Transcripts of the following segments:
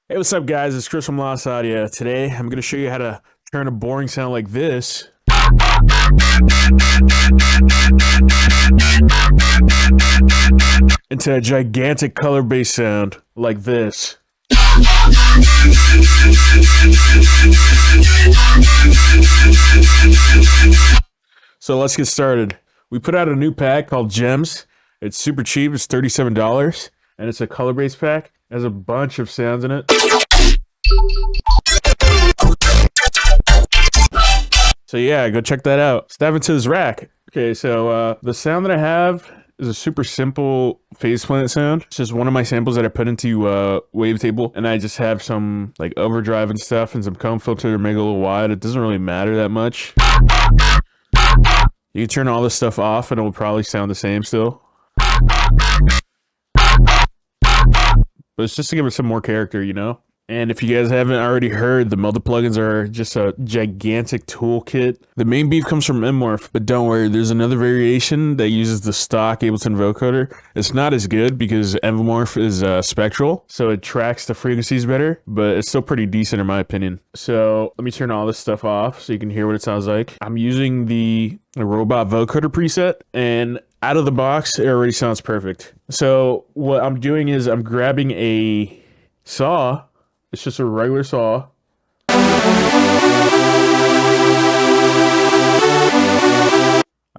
Hey, what's up, guys? It's Chris from Lost Audio. Today, I'm going to show you how to turn a boring sound like this into a gigantic color-based sound like this. So let's get started. We put out a new pack called Gems. It's super cheap. It's $37, and it's a color-based pack. It has a bunch of sounds in it. So yeah, go check that out. Let's dive into this rack. Okay, so the sound that I have is a super simple phase planet sound. It's just one of my samples that I put into Wavetable, and I just have some like overdrive and stuff and some comb filter to make it a little wide. It doesn't really matter that much. You can turn all this stuff off and it will probably sound the same still. But it's just to give it some more character, you know? And if you guys haven't already heard, the Melodic plugins are just a gigantic toolkit. The main beef comes from MMorph, but don't worry, there's another variation that uses the stock Ableton vocoder. It's not as good because MMorph is spectral, so it tracks the frequencies better, but it's still pretty decent in my opinion. So let me turn all this stuff off so you can hear what it sounds like. I'm using the robot vocoder preset, and out of the box, it already sounds perfect. So what I'm doing is I'm grabbing a saw. It's just a regular saw. I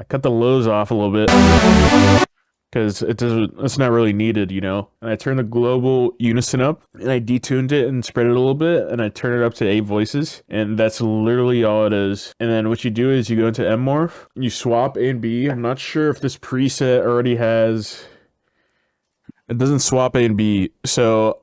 cut the lows off a little bit because it's not really needed, you know. And I turn the global unison up, and I detuned it and spread it a little bit, and I turn it up to 8 voices, and that's literally all it is. And then what you do is you go into MMorph, you swap A and B. I'm not sure if this preset already has. It doesn't swap A and B, so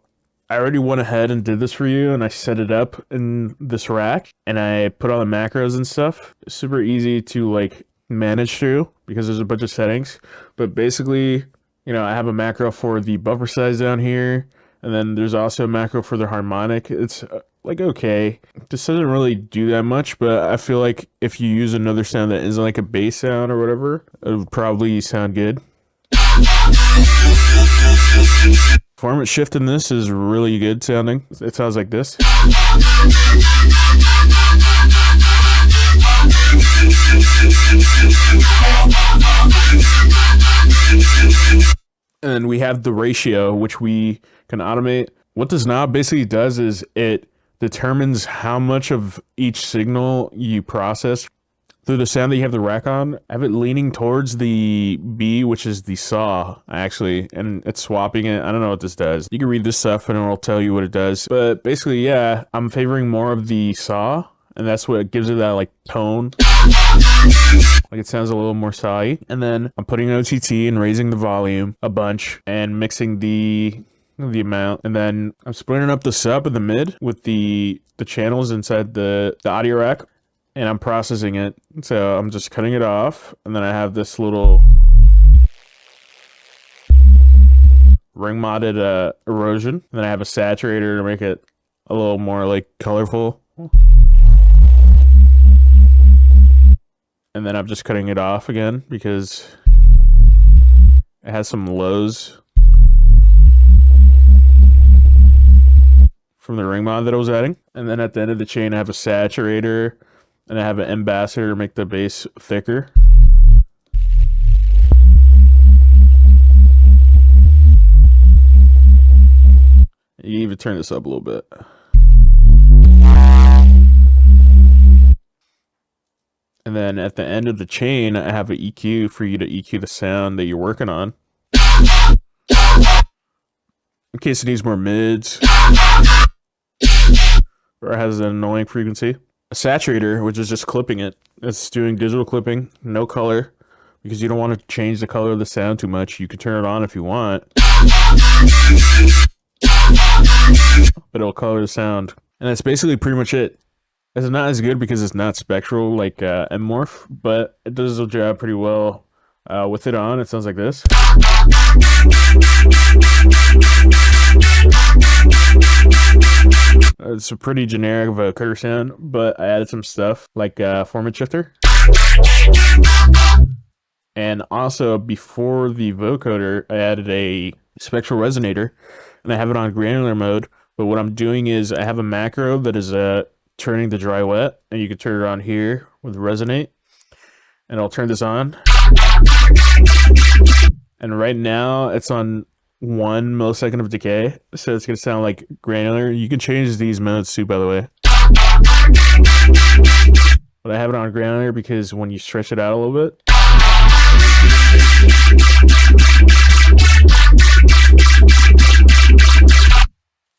I already went ahead and did this for you, and I set it up in this rack, and I put all the macros and stuff. It's super easy to like manage through because there's a bunch of settings. But basically, you know, I have a macro for the buffer size down here, and then there's also a macro for the harmonic. It's like okay, this doesn't really do that much, but I feel like if you use another sound that isn't like a bass sound or whatever, it would probably sound good. Format shift in this is really good sounding. It sounds like this. And we have the ratio, which we can automate. What this knob basically does is it determines how much of each signal you process through the sound that you have the rack on. I have it leaning towards the B, which is the saw, actually, and it's swapping it. I don't know what this does. You can read this stuff and it'll tell you what it does. But basically, yeah, I'm favoring more of the saw, and that's what gives it that like tone. Like it sounds a little more saw-y. And then I'm putting OTT and raising the volume a bunch and mixing the amount. And then I'm splitting up the sub and the mid with the channels inside the audio rack. And I'm processing it, so I'm just cutting it off, and then I have this little ring modded erosion, and then I have a saturator to make it a little more like colorful, and then I'm just cutting it off again because it has some lows from the ring mod that I was adding. And then at the end of the chain I have a saturator, and I have an ambassador to make the bass thicker. You even turn this up a little bit. And then at the end of the chain, I have an EQ for you to EQ the sound that you're working on, in case it needs more mids or has an annoying frequency. A saturator, which is just clipping it. It's doing digital clipping, no color, because you don't want to change the color of the sound too much. You can turn it on if you want, but it'll color the sound. And that's basically pretty much it. It's not as good because it's not spectral like MMorph, but it does the job pretty well. With it on, it sounds like this. It's a pretty generic vocoder sound, but I added some stuff like format shifter. And also, before the vocoder, I added a spectral resonator, and I have it on granular mode, But what I'm doing is I have a macro that is turning the dry wet, and you can turn it on here with resonate, and I'll turn this on. And right now it's on 1 millisecond of decay, so it's gonna sound like granular. You can change these modes too, by the way. But I have it on granular because when you stretch it out a little bit,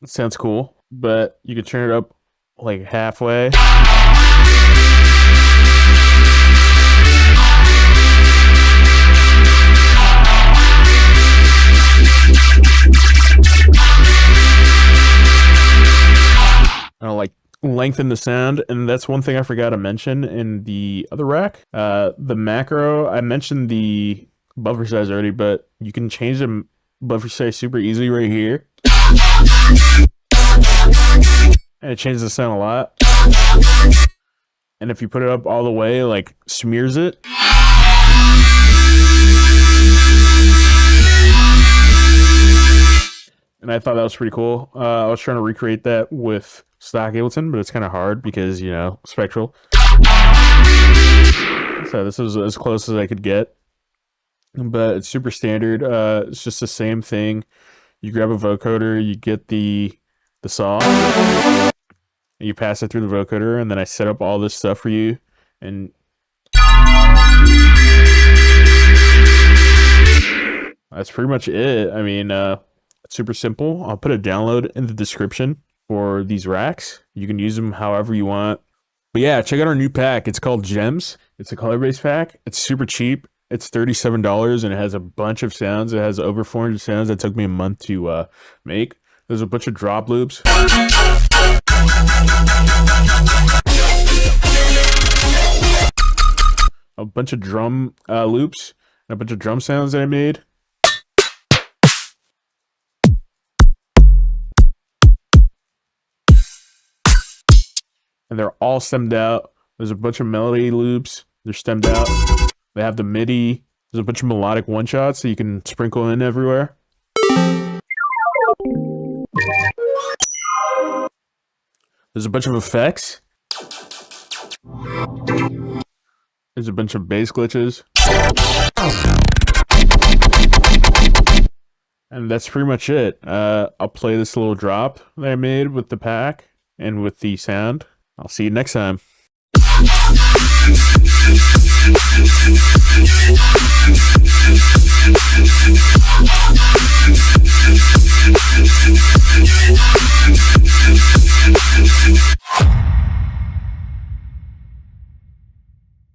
it sounds cool. But you can turn it up like halfway. I'll like lengthen the sound, and that's one thing I forgot to mention in the other rack. The macro, I mentioned the buffer size already, but you can change the buffer size super easily right here. And it changes the sound a lot. And if you put it up all the way, like smears it. And I thought that was pretty cool. I was trying to recreate that with stock Ableton, but it's kind of hard because, you know, spectral. So this is as close as I could get. But it's super standard. It's just the same thing. You grab a vocoder, you get the saw, and you pass it through the vocoder, and then I set up all this stuff for you. And that's pretty much it. I mean, it's super simple. I'll put a download in the description for these racks. You can use them however you want. But yeah, check out our new pack. It's called Gems. It's a color-based pack. It's super cheap. It's $37, and it has a bunch of sounds. It has over 400 sounds that took me a month to make. There's a bunch of drop loops. A bunch of drum loops, and a bunch of drum sounds that I made. And they're all stemmed out. There's a bunch of melody loops. They're stemmed out. They have the MIDI. There's a bunch of melodic one-shots that you can sprinkle in everywhere. There's a bunch of effects. There's a bunch of bass glitches. And that's pretty much it. I'll play this little drop that I made with the pack and with the sound. I'll see you next time.